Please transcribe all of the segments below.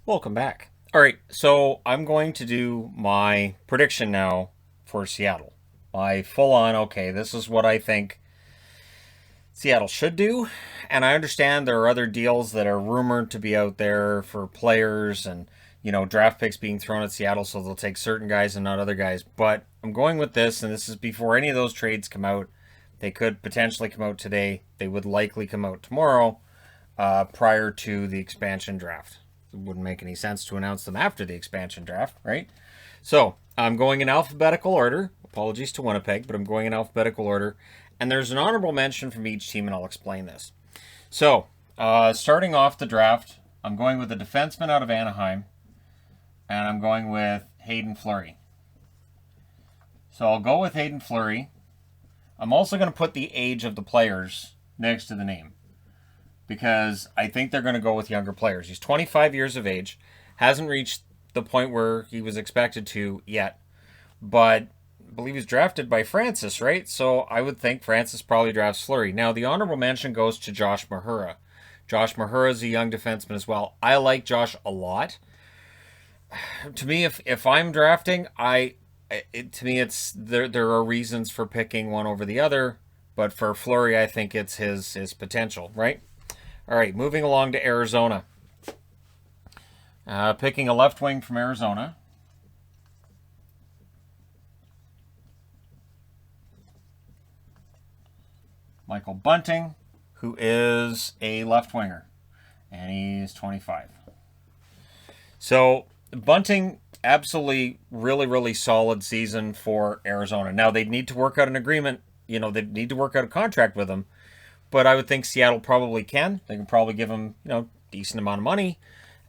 Welcome back. All right, so I'm going to do my prediction now for Seattle. My full on, okay, this is what I think Seattle should do. And I understand there are other deals that are rumored to be out there for players and, draft picks being thrown at Seattle, so they'll take certain guys and not other guys. But I'm going with this, and this is before any of those trades come out. They could potentially come out today. They would likely come out tomorrow prior to the expansion draft. It wouldn't make any sense to announce them after the expansion draft, right? So I'm going in alphabetical order. Apologies to Winnipeg, but I'm going in alphabetical order. And there's an honorable mention from each team, and I'll explain this. So, starting off the draft, I'm going with a defenseman out of Anaheim, and I'm going with Hayden Fleury. So I'll go with Hayden Fleury. I'm also going to put the age of the players next to the name because I think they're going to go with younger players. He's 25 years of age, hasn't reached the point where he was expected to yet, but I believe he's drafted by Francis, right? So I would think Francis probably drafts Fleury. Now, the honorable mention goes to Josh Mahura. Josh Mahura is a young defenseman as well. I like Josh a lot. To me, if I'm drafting, to me it's there are reasons for picking one over the other, but for Fleury, I think it's his potential, right? All right, moving along to Arizona. Picking a left wing from Arizona. Michael Bunting, who is a left winger, and he's 25. So Bunting, absolutely, really, really solid season for Arizona. Now they need to work out an agreement. They need to work out a contract with him. But I would think Seattle probably can. They can probably give him, decent amount of money.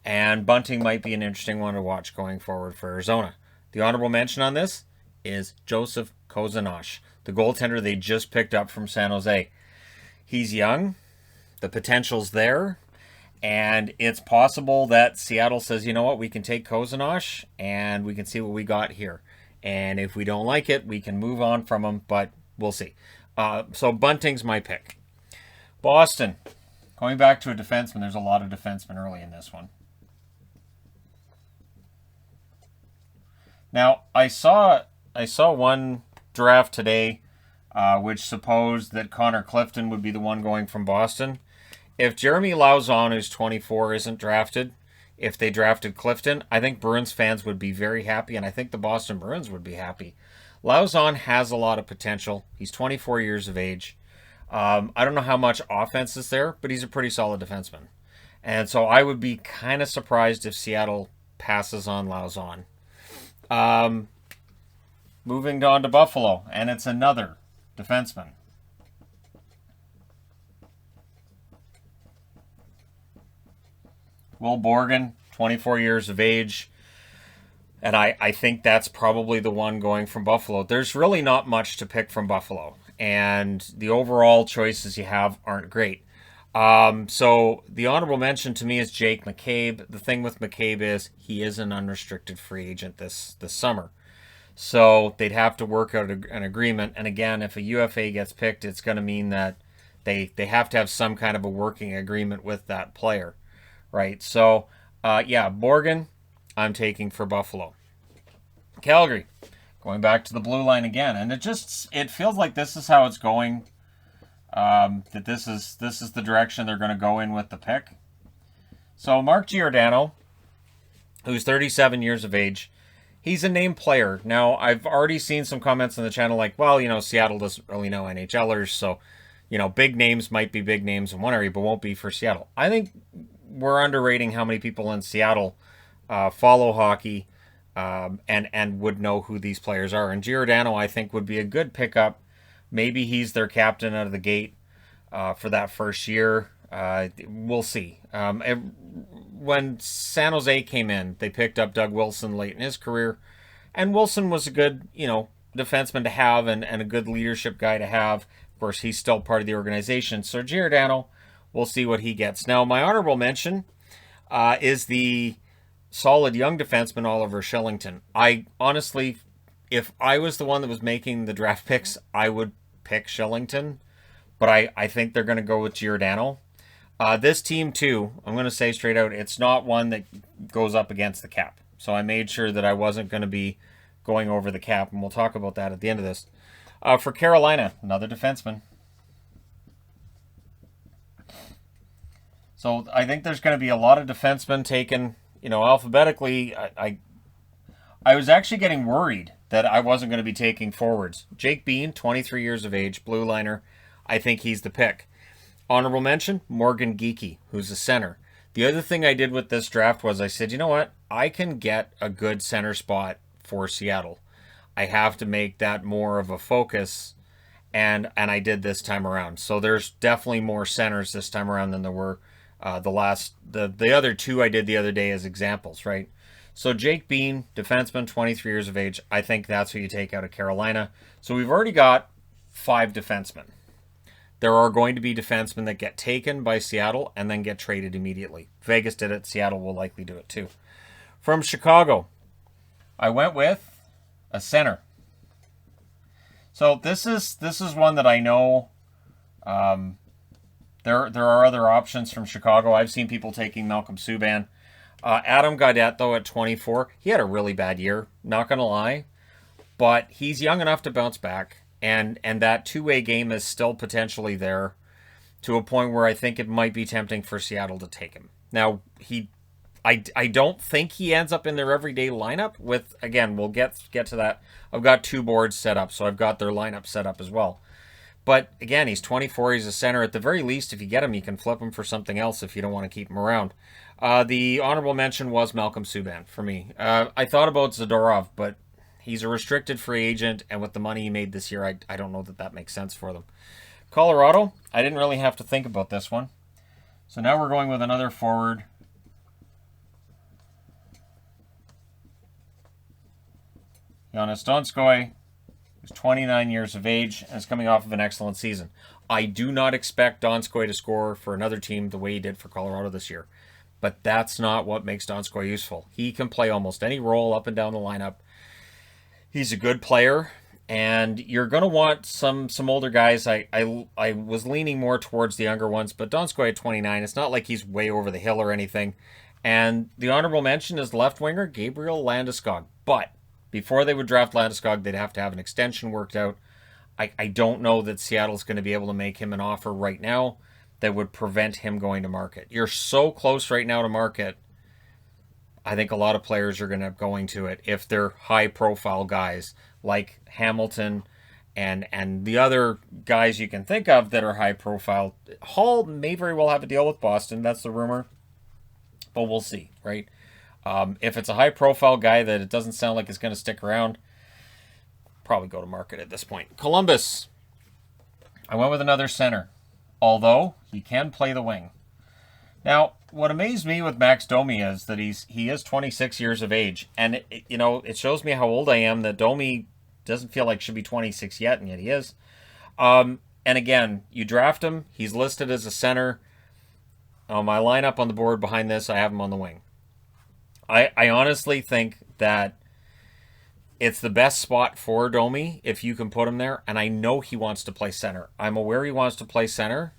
And Bunting might be an interesting one to watch going forward for Arizona. The honorable mention on this is Joseph Kozanash, the goaltender they just picked up from San Jose. He's young. The potential's there. And it's possible that Seattle says, you know what, we can take Kozanash and we can see what we got here. And if we don't like it, we can move on from him, but we'll see. So Bunting's my pick. Boston. Going back to a defenseman, there's a lot of defensemen early in this one. Now, I saw one draft today which supposed that Connor Clifton would be the one going from Boston. If Jeremy Lauzon, who's 24, isn't drafted, if they drafted Clifton, I think Bruins fans would be very happy, and I think the Boston Bruins would be happy. Lauzon has a lot of potential. He's 24 years of age. I don't know how much offense is there, but he's a pretty solid defenseman. And so I would be kind of surprised if Seattle passes on Lauzon. Moving on to Buffalo, and it's another defenseman. Will Borgen, 24 years of age. And I think that's probably the one going from Buffalo. There's really not much to pick from Buffalo. And the overall choices you have aren't great. So the honorable mention to me is Jake McCabe. The thing with McCabe is he is an unrestricted free agent this summer. So they'd have to work out an agreement. And again, if a UFA gets picked, it's going to mean that they have to have some kind of a working agreement with that player. Right, so Borgen, I'm taking for Buffalo. Calgary, going back to the blue line again, and it feels like this is how it's going. That this is the direction they're going to go in with the pick. So Mark Giordano, who's 37 years of age, he's a named player. Now I've already seen some comments on the channel like, well, Seattle doesn't really know NHLers, so big names might be big names in one area, but won't be for Seattle. I think we're underrating how many people in Seattle follow hockey and would know who these players are. And Giordano, I think, would be a good pickup. Maybe he's their captain out of the gate for that first year. We'll see. When San Jose came in, they picked up Doug Wilson late in his career. And Wilson was a good, defenseman to have and a good leadership guy to have. Of course, he's still part of the organization. So Giordano, we'll see what he gets. Now, my honorable mention is the solid young defenseman Oliver Shillington. I honestly, if I was the one that was making the draft picks, I would pick Shillington. But I think they're going to go with Giordano. This team, too, I'm going to say straight out, it's not one that goes up against the cap. So I made sure that I wasn't going to be going over the cap, and we'll talk about that at the end of this. For Carolina, another defenseman. So I think there's going to be a lot of defensemen taken, alphabetically. I was actually getting worried that I wasn't going to be taking forwards. Jake Bean, 23 years of age, blue liner. I think he's the pick. Honorable mention, Morgan Geekie, who's a center. The other thing I did with this draft was I said, you know what? I can get a good center spot for Seattle. I have to make that more of a focus, and I did this time around. So there's definitely more centers this time around than there were the other two I did the other day as examples, right? So Jake Bean, defenseman, 23 years of age. I think that's who you take out of Carolina. So we've already got 5 defensemen. There are going to be defensemen that get taken by Seattle and then get traded immediately. Vegas did it. Seattle will likely do it too. From Chicago, I went with a center. So this is one that I know there are other options from Chicago. I've seen people taking Malcolm Subban. Adam Gaudette, though, at 24, he had a really bad year, not going to lie. But he's young enough to bounce back. And that two-way game is still potentially there to a point where I think it might be tempting for Seattle to take him. Now, I don't think he ends up in their everyday lineup with, again, we'll get to that. I've got 2 boards set up, so I've got their lineup set up as well. But, again, he's 24, he's a center. At the very least, if you get him, you can flip him for something else if you don't want to keep him around. The honorable mention was Malcolm Subban for me. I thought about Zadorov, but he's a restricted free agent, and with the money he made this year, I don't know that makes sense for them. Colorado, I didn't really have to think about this one. So now we're going with another forward. Jonas Donskoy, who's 29 years of age and is coming off of an excellent season. I do not expect Donskoy to score for another team the way he did for Colorado this year. But that's not what makes Donskoy useful. He can play almost any role up and down the lineup. He's a good player, and you're going to want some older guys. I was leaning more towards the younger ones, but Donskoy at 29, it's not like he's way over the hill or anything. And the honorable mention is left winger Gabriel Landeskog. But before they would draft Landeskog, they'd have to have an extension worked out. I don't know that Seattle's going to be able to make him an offer right now that would prevent him going to market. You're so close right now to market. I think a lot of players are going to going to it if they're high-profile guys like Hamilton and the other guys you can think of that are high-profile. Hall may very well have a deal with Boston. That's the rumor. But we'll see, right? If it's a high-profile guy that it doesn't sound like is going to stick around, probably go to market at this point. Columbus. I went with another center, although he can play the wing. Now, what amazed me with Max Domi is that he is 26 years of age, and it shows me how old I am that Domi doesn't feel like should be 26 yet, and yet he is. And again, you draft him, he's listed as a center. My lineup on the board behind this, I have him on the wing. I honestly think that it's the best spot for Domi if you can put him there, and I know he wants to play center. I'm aware he wants to play center.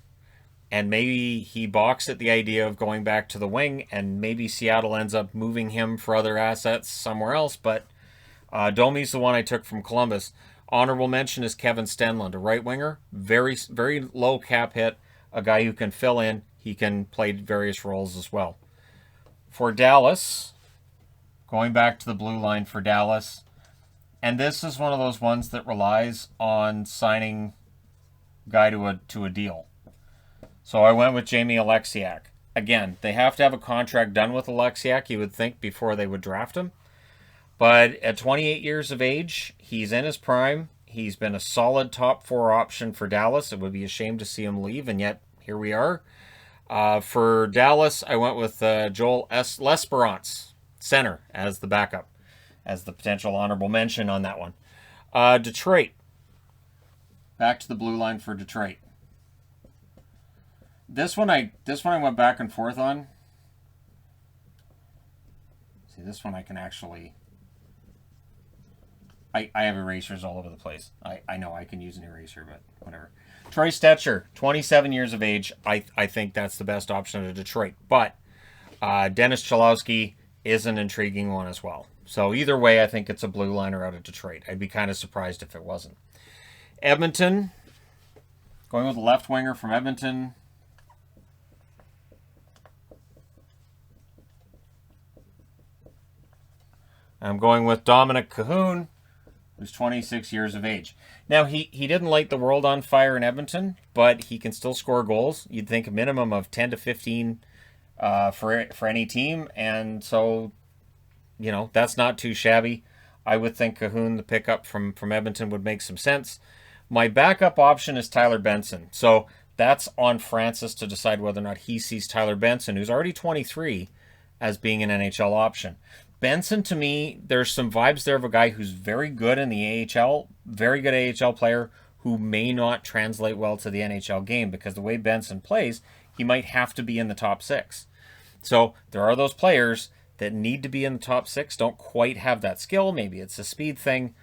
And maybe he balks at the idea of going back to the wing, and maybe Seattle ends up moving him for other assets somewhere else. But Domi's the one I took from Columbus. Honorable mention is Kevin Stenlund, a right winger, very, very low cap hit, a guy who can fill in. He can play various roles as well. For Dallas, going back to the blue line for Dallas, and this is one of those ones that relies on signing a guy to a deal. So I went with Jamie Alexiak. Again, they have to have a contract done with Alexiak, you would think, before they would draft him. But at 28 years of age, he's in his prime. He's been a solid top 4 option for Dallas. It would be a shame to see him leave, and yet here we are. For Dallas, I went with Joel L'Esperance, center, as the backup, as the potential honorable mention on that one. Detroit. Back to the blue line for Detroit. This one I went back and forth on. See, this one I can actually... I have erasers all over the place. I know I can use an eraser, but whatever. Troy Stetcher, 27 years of age. I think that's the best option of Detroit. But Dennis Cholowski is an intriguing one as well. So either way, I think it's a blue liner out of Detroit. I'd be kind of surprised if it wasn't. Edmonton, going with the left winger from Edmonton. I'm going with Dominic Cahoon, who's 26 years of age. Now, he didn't light the world on fire in Edmonton, but he can still score goals. You'd think a minimum of 10 to 15 for any team, and so, that's not too shabby. I would think Cahoon, the pickup from Edmonton, would make some sense. My backup option is Tyler Benson. So that's on Francis to decide whether or not he sees Tyler Benson, who's already 23, as being an NHL option. Benson, to me, there's some vibes there of a guy who's very good in the AHL, very good AHL player who may not translate well to the NHL game because the way Benson plays, he might have to be in the top 6. So there are those players that need to be in the top 6, don't quite have that skill. Maybe it's a speed thing,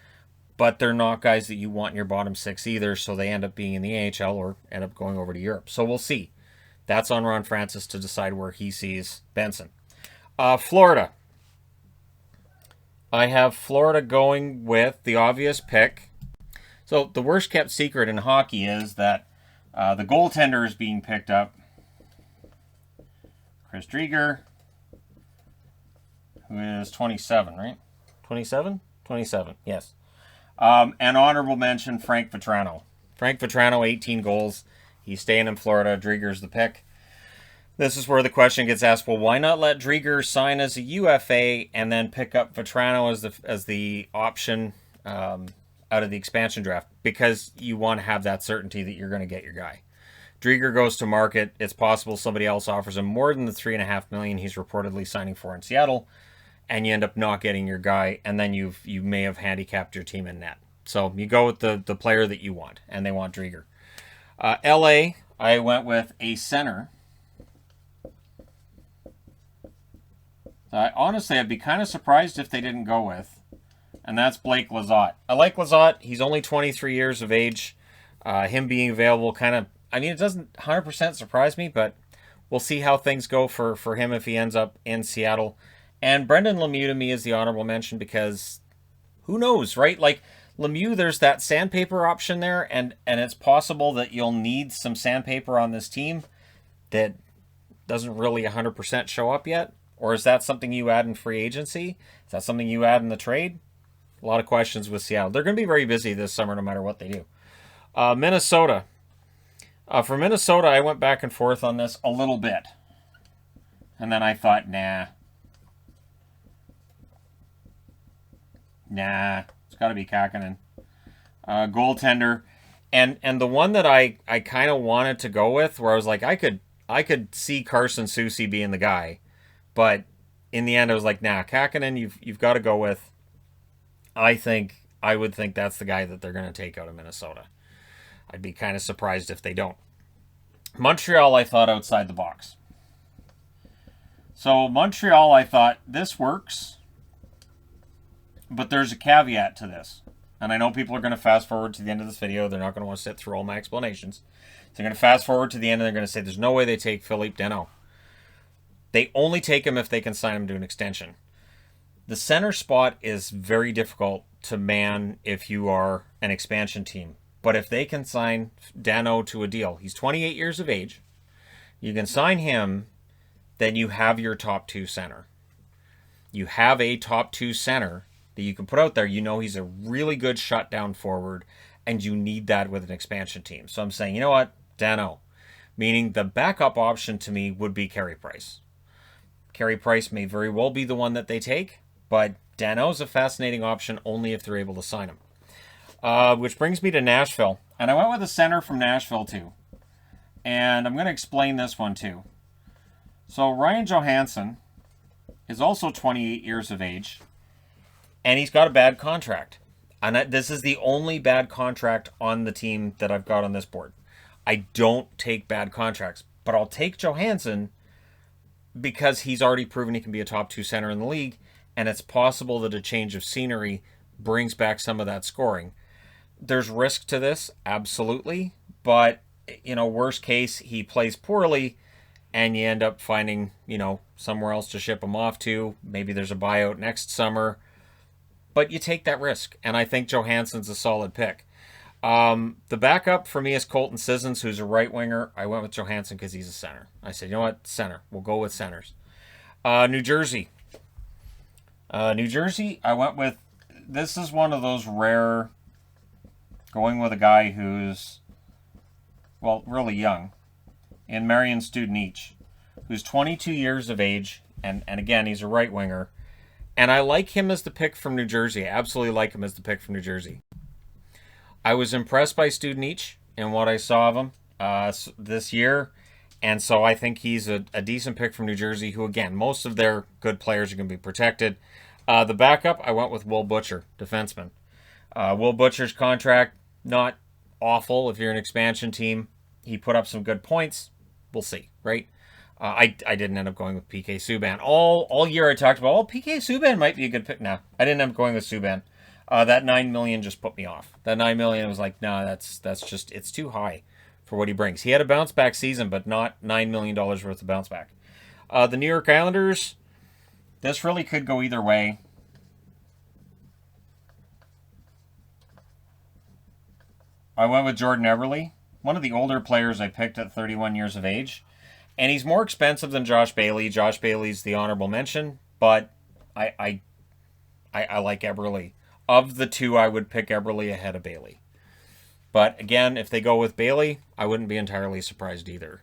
but they're not guys that you want in your bottom 6 either, so they end up being in the AHL or end up going over to Europe. So we'll see. That's on Ron Francis to decide where he sees Benson. Florida. I have Florida going with the obvious pick. So the worst kept secret in hockey is that the goaltender is being picked up. Chris Drieger, who is 27, right? 27? 27, yes. And honorable mention, Frank Vatrano. Frank Vatrano, 18 goals. He's staying in Florida. Drieger's the pick. This is where the question gets asked, well, why not let Drieger sign as a UFA and then pick up Vatrano as the option out of the expansion draft? Because you want to have that certainty that you're going to get your guy. Drieger goes to market. It's possible somebody else offers him more than the $3.5 million he's reportedly signing for in Seattle, and you end up not getting your guy, and then you may have handicapped your team in net. So you go with the player that you want, and they want Drieger. LA, I went with a center. Honestly, I'd be kind of surprised if they didn't go with, and that's Blake Lizotte. I like Lizotte. He's only 23 years of age. Him being available it doesn't 100% surprise me, but we'll see how things go for him if he ends up in Seattle. And Brendan Lemieux to me is the honorable mention because who knows, right? Like Lemieux, there's that sandpaper option there, and it's possible that you'll need some sandpaper on this team that doesn't really 100% show up yet. Or is that something you add in free agency? Is that something you add in the trade? A lot of questions with Seattle. They're going to be very busy this summer no matter what they do. Minnesota. For Minnesota, I went back and forth on this a little bit. And then I thought, nah, it's got to be Kakkonen. Goaltender. And the one that I kind of wanted to go with, where I was like, I could see Carson Soucy being the guy. But in the end, I was like, nah, Kakkonen, you've got to go with. I would think that's the guy that they're going to take out of Minnesota. I'd be kind of surprised if they don't. Montreal, I thought outside the box. So Montreal, I thought, this works. But there's a caveat to this. And I know people are going to fast forward to the end of this video. They're not going to want to sit through all my explanations. They're going to fast forward to the end and they're going to say, there's no way they take Philippe Danault. They only take him if they can sign him to an extension. The center spot is very difficult to man if you are an expansion team. But if they can sign Danault to a deal, he's 28 years of age. You can sign him, then you have your top 2 center. You have a top 2 center that you can put out there. You know he's a really good shutdown forward, and you need that with an expansion team. So I'm saying, you know what? Danault. Meaning the backup option to me would be Carey Price. Carey Price may very well be the one that they take, but Danault's a fascinating option only if they're able to sign him. Which brings me to Nashville. And I went with a center from Nashville too. And I'm going to explain this one too. So Ryan Johansson is also 28 years of age. And he's got a bad contract. And this is the only bad contract on the team that I've got on this board. I don't take bad contracts. But I'll take Johansson because he's already proven he can be a top 2 center in the league, and it's possible that a change of scenery brings back some of that scoring. There's risk to this, absolutely, but, worst case, he plays poorly, and you end up finding, somewhere else to ship him off to. Maybe there's a buyout next summer, but you take that risk, and I think Johansson's a solid pick. The backup for me is Colton Sissons, who's a right winger. I went with Johansson because he's a center. I said, you know what, center. We'll go with centers. New Jersey. New Jersey, I went with, this is one of those rare, going with a guy who's, really young, in Marian Studenic, who's 22 years of age, and again, he's a right winger. And I like him as the pick from New Jersey. I absolutely like him as the pick from New Jersey. I was impressed by Studenic and what I saw of him this year. And so I think he's a decent pick from New Jersey, who, again, most of their good players are going to be protected. The backup, I went with Will Butcher, defenseman. Will Butcher's contract, not awful if you're an expansion team. He put up some good points. We'll see, right? I didn't end up going with PK Subban. All year I talked about, PK Subban might be a good pick. No, I didn't end up going with Subban. That $9 million just put me off. That $9 million was like, no, that's just, it's too high for what he brings. He had a bounce back season, but not $9 million worth of bounce back. The New York Islanders, this really could go either way. I went with Jordan Eberle, one of the older players I picked at 31 years of age. And he's more expensive than Josh Bailey. Josh Bailey's the honorable mention, but I like Eberle. Of the two, I would pick Eberle ahead of Bailey. But again, if they go with Bailey, I wouldn't be entirely surprised either.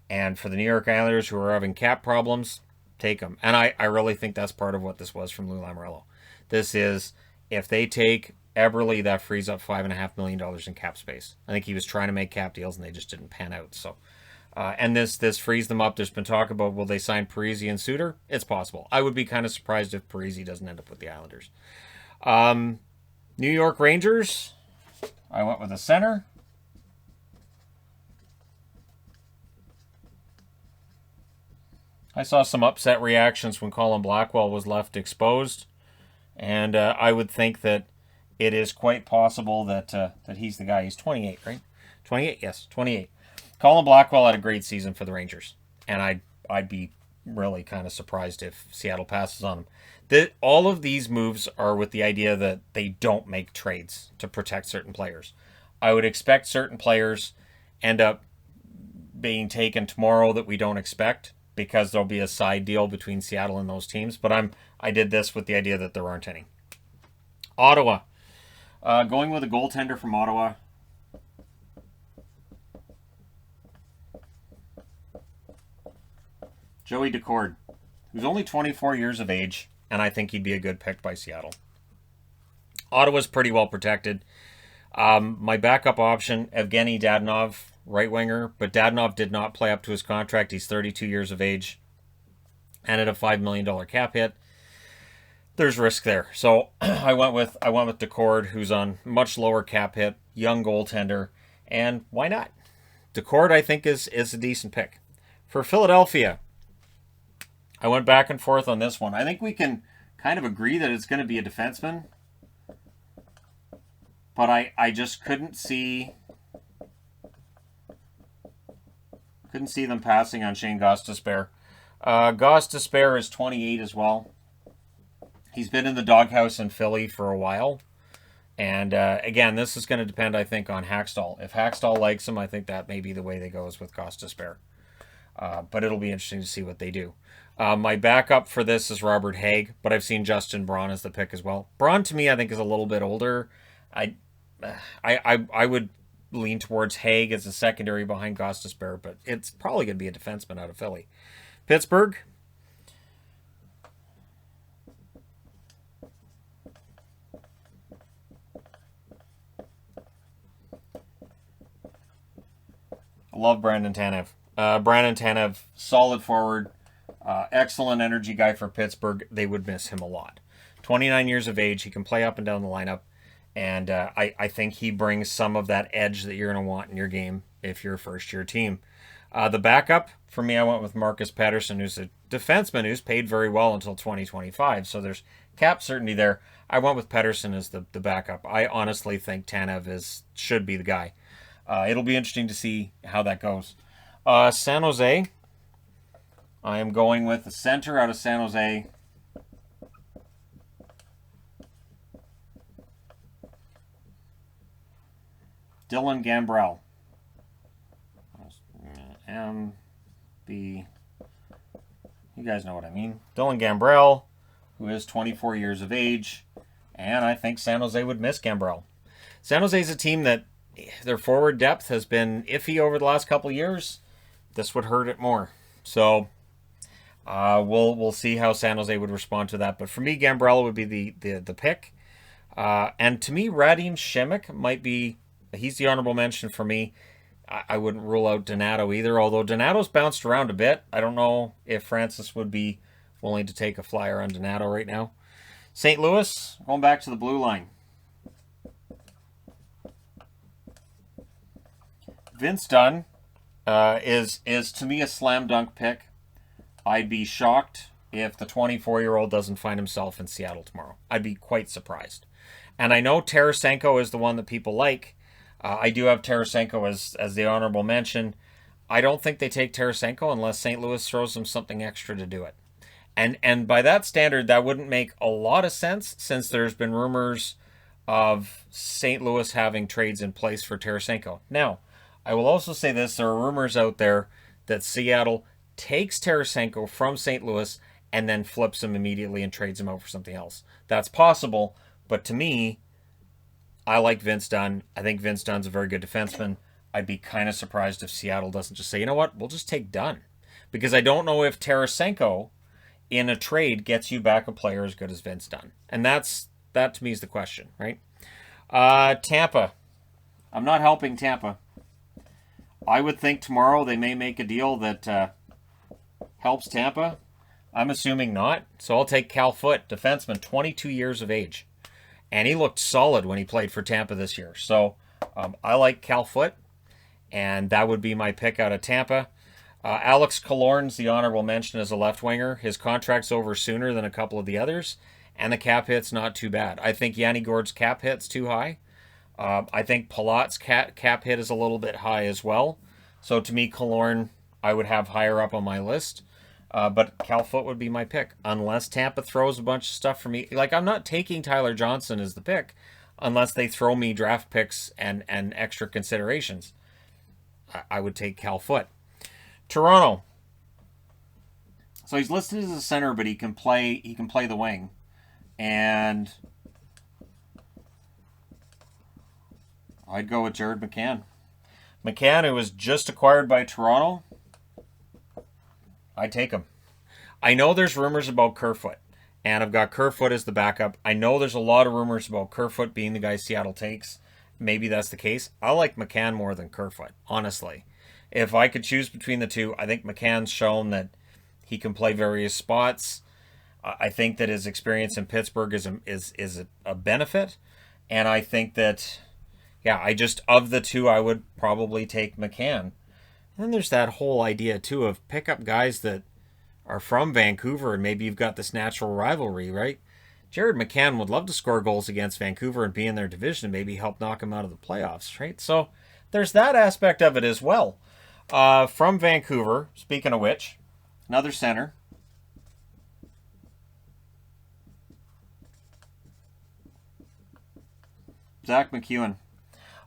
And for the New York Islanders who are having cap problems, take them. And I really think that's part of what this was from Lou Lamoriello. This is, if they take Eberle, that frees up $5.5 million in cap space. I think he was trying to make cap deals and they just didn't pan out. So, and this frees them up. There's been talk about, will they sign Parise and Suter? It's possible. I would be kind of surprised if Parise doesn't end up with the Islanders. New York Rangers, I went with a center. I saw some upset reactions when Colin Blackwell was left exposed, and I would think that it is quite possible that he's the guy. He's 28, right? 28, yes, 28. Colin Blackwell had a great season for the Rangers, and I'd be really kind of surprised if Seattle passes on him. All of these moves are with the idea that they don't make trades to protect certain players. I would expect certain players end up being taken tomorrow that we don't expect because there'll be a side deal between Seattle and those teams. But I did this with the idea that there aren't any. Ottawa. Going with a goaltender from Ottawa. Joey Decord, who's only 24 years of age, and I think he'd be a good pick by Seattle. Ottawa's pretty well protected. My backup option, Evgeny Dadonov, right winger, but Dadonov did not play up to his contract. He's 32 years of age and at a $5 million cap hit. There's risk there. So I went with Decord, who's on much lower cap hit, young goaltender, and why not? Decord, I think, is a decent pick. For Philadelphia, I went back and forth on this one. I think we can kind of agree that it's going to be a defenseman. But I just couldn't see them passing on Shane Gostisbehere. Gostisbehere is 28 as well. He's been in the doghouse in Philly for a while. And again, this is going to depend, I think, on Hackstall. If Hackstall likes him, I think that may be the way they go is with Gostisbehere. But it'll be interesting to see what they do. My backup for this is Robert Haig, but I've seen Justin Braun as the pick as well. Braun, to me, I think is a little bit older. I would lean towards Haig as a secondary behind Gostisbehere, but it's probably going to be a defenseman out of Philly. Pittsburgh. I love Brandon Tanev. Brandon Tanev, solid forward, excellent energy guy for Pittsburgh. They would miss him a lot. 29 years of age. He can play up and down the lineup. And I think he brings some of that edge that you're going to want in your game if you're a first-year team. The backup, for me, I went with Marcus Pettersson, who's a defenseman who's paid very well until 2025. So there's cap certainty there. I went with Pettersson as the backup. I honestly think Tanev should be the guy. It'll be interesting to see how that goes. San Jose, I am going with the center out of San Jose. Dylan Gambrell. You guys know what I mean. Dylan Gambrell, who is 24 years of age, and I think San Jose would miss Gambrell. San Jose is a team that their forward depth has been iffy over the last couple of years. This would hurt it more. So we'll see how San Jose would respond to that. But for me, Gambrell would be the pick. And to me, Radim Šimik might be, he's the honorable mention for me. I wouldn't rule out Donato either, although Donato's bounced around a bit. I don't know if Francis would be willing to take a flyer on Donato right now. St. Louis, going back to the blue line. Vince Dunn is to me a slam dunk pick. I'd be shocked if the 24-year-old doesn't find himself in Seattle tomorrow. I'd be quite surprised. And I know Tarasenko is the one that people like. I do have Tarasenko as the honorable mention. I don't think they take Tarasenko unless St. Louis throws them something extra to do it. And by that standard, that wouldn't make a lot of sense since there's been rumors of St. Louis having trades in place for Tarasenko. Now, I will also say this. There are rumors out there that Seattle takes Tarasenko from St. Louis and then flips him immediately and trades him out for something else. That's possible, but to me, I like Vince Dunn. I think Vince Dunn's a very good defenseman. I'd be kind of surprised if Seattle doesn't just say, you know what, we'll just take Dunn. Because I don't know if Tarasenko in a trade gets you back a player as good as Vince Dunn. And that to me is the question, right? Tampa. I'm not helping Tampa. I would think tomorrow they may make a deal that helps Tampa. I'm assuming not. So I'll take Cal Foote, defenseman, 22 years of age. And he looked solid when he played for Tampa this year. So I like Cal Foote, and that would be my pick out of Tampa. Alex Killorn's the honorable mention as a left winger. His contract's over sooner than a couple of the others, and the cap hit's not too bad. I think Yanni Gourde's cap hit's too high. I think Palat's cap hit is a little bit high as well. So to me, Killorn I would have higher up on my list. But Cal Foote would be my pick, unless Tampa throws a bunch of stuff for me. Like, I'm not taking Tyler Johnson as the pick, unless they throw me draft picks and extra considerations. I would take Cal Foote. Toronto. So he's listed as a center, but he can play the wing. And I'd go with Jared McCann. McCann, who was just acquired by Toronto, I take him. I know there's rumors about Kerfoot, and I've got Kerfoot as the backup. I know there's a lot of rumors about Kerfoot being the guy Seattle takes. Maybe that's the case. I like McCann more than Kerfoot, honestly. If I could choose between the two, I think McCann's shown that he can play various spots. I think that his experience in Pittsburgh is a benefit, and I think that, of the two, I would probably take McCann. And then there's that whole idea, too, of pick up guys that are from Vancouver and maybe you've got this natural rivalry, right? Jared McCann would love to score goals against Vancouver and be in their division and maybe help knock them out of the playoffs, right? So there's that aspect of it as well. From Vancouver, speaking of which, another center. Zach McEwen.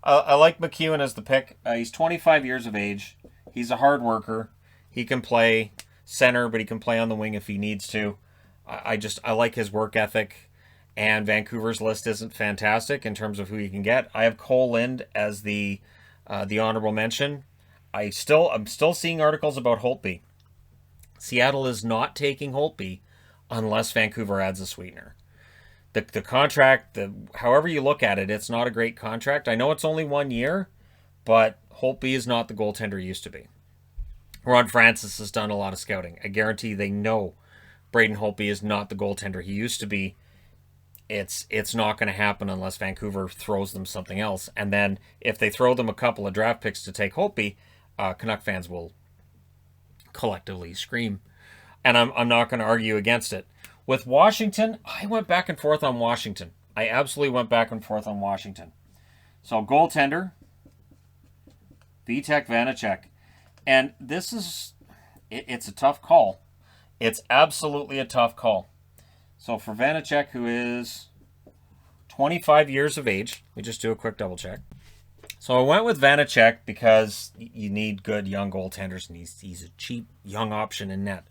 I like McEwen as the pick. He's 25 years of age. He's a hard worker. He can play center, but he can play on the wing if he needs to. I like his work ethic. And Vancouver's list isn't fantastic in terms of who you can get. I have Cole Lind as the honorable mention. I'm still seeing articles about Holtby. Seattle is not taking Holtby unless Vancouver adds a sweetener. The contract, however you look at it, it's not a great contract. I know it's only 1 year, but Holtby is not the goaltender he used to be. Ron Francis has done a lot of scouting. I guarantee they know Braden Holtby is not the goaltender he used to be. It's not going to happen unless Vancouver throws them something else. And then if they throw them a couple of draft picks to take Holtby, Canuck fans will collectively scream. And I'm not going to argue against it. With Washington, I went back and forth on Washington. I absolutely went back and forth on Washington. So goaltender, Vitek Vanacek. And this is, it's a tough call. It's absolutely a tough call. So for Vanacek, who is 25 years of age, let me just do a quick double check. So I went with Vanacek because you need good young goaltenders, and he's a cheap young option in net.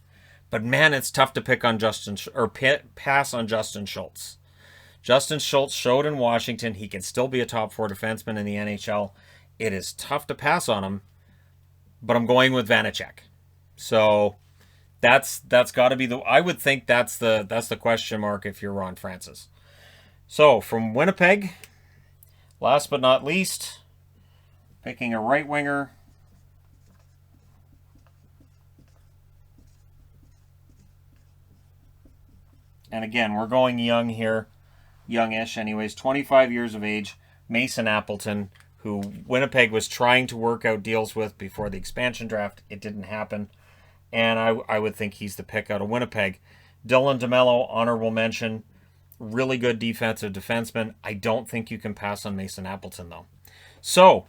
But man, it's tough to pick on pass on Justin Schultz. Justin Schultz showed in Washington he can still be a top 4 defenseman in the NHL. It is tough to pass on him, but I'm going with Vanacek. So that's got to be I would think that's the question mark if you're Ron Francis. So from Winnipeg, last but not least, picking a right winger. And again, we're going young here. Youngish anyways. 25 years of age. Mason Appleton, who Winnipeg was trying to work out deals with before the expansion draft. It didn't happen. And I would think he's the pick out of Winnipeg. Dylan DeMello, honorable mention. Really good defensive defenseman. I don't think you can pass on Mason Appleton, though. So,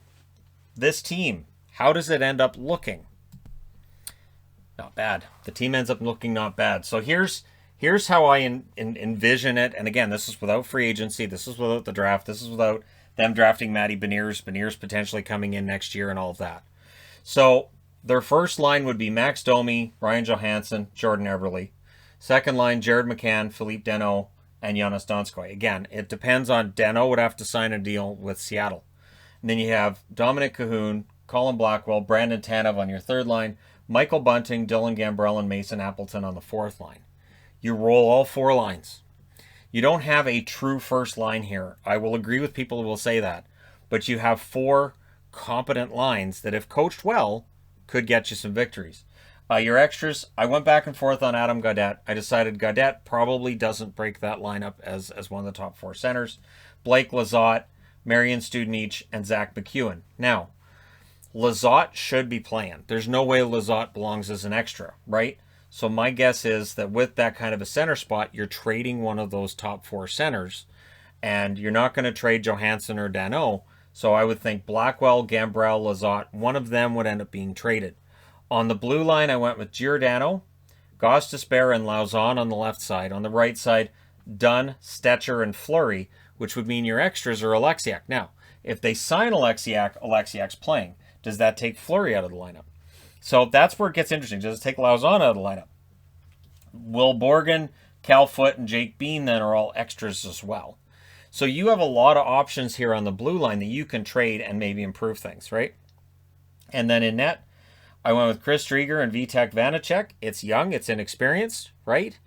this team, how does it end up looking? Not bad. The team ends up looking not bad. So here's how I envision it. And again, this is without free agency. This is without the draft. This is without them drafting Matty Beniers. Beniers potentially coming in next year and all of that. So their first line would be Max Domi, Ryan Johansson, Jordan Eberle. Second line, Jared McCann, Philippe Danault, and Jonas Donskoy. Again, it depends on Danault would have to sign a deal with Seattle. And then you have Dominic Cahoon, Colin Blackwell, Brandon Tanev on your third line, Michael Bunting, Dylan Gambrell, and Mason Appleton on the fourth line. You roll all 4 lines. You don't have a true first line here. I will agree with people who will say that. But you have 4 competent lines that, if coached well, could get you some victories. Your extras, I went back and forth on Adam Gaudette. I decided Gaudette probably doesn't break that lineup as one of the top 4 centers. Blake Lizotte, Marian Studenic, and Zach McEwen. Now, Lizotte should be playing. There's no way Lizotte belongs as an extra, right? So my guess is that with that kind of a center spot, you're trading one of those top 4 centers, and you're not going to trade Johansson or Danault. So I would think Blackwell, Gambrell, Lizotte, one of them would end up being traded. On the blue line, I went with Giordano, Gostisbehere, and Lauzon on the left side. On the right side, Dunn, Stetcher, and Fleury, which would mean your extras are Alexiak. Now, if they sign Alexiak's playing. Does that take Fleury out of the lineup? So that's where it gets interesting. Does it take Lauzon out of the lineup? Will Borgen, Cal Foote, and Jake Bean then are all extras as well. So you have a lot of options here on the blue line that you can trade and maybe improve things, right? And then in net, I went with Chris Drieger and Vitek Vanacek. It's young, it's inexperienced, right?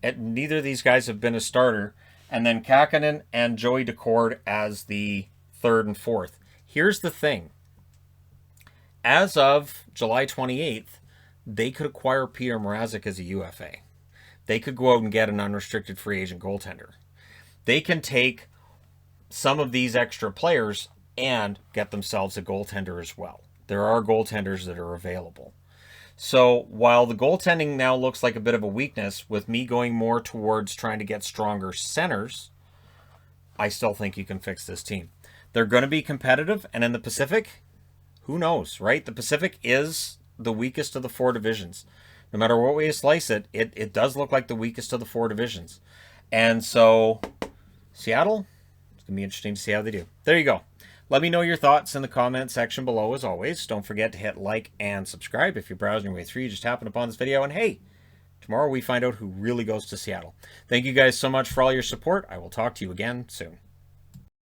Neither of these guys have been a starter. And then Kakkonen and Joey Decord as the third and fourth. Here's the thing. As of July 28th, they could acquire Peter Mrazek as a UFA. They could go out and get an unrestricted free agent goaltender. They can take some of these extra players and get themselves a goaltender as well. There are goaltenders that are available. So while the goaltending now looks like a bit of a weakness, with me going more towards trying to get stronger centers, I still think you can fix this team. They're going to be competitive, and in the Pacific, who knows, right? The Pacific is the weakest of the 4 divisions. No matter what way you slice it, it does look like the weakest of the 4 divisions. And so, Seattle, it's going to be interesting to see how they do. There you go. Let me know your thoughts in the comment section below, as always. Don't forget to hit like and subscribe. If you're browsing your way through, you just happened upon this video. And hey, tomorrow we find out who really goes to Seattle. Thank you guys so much for all your support. I will talk to you again soon.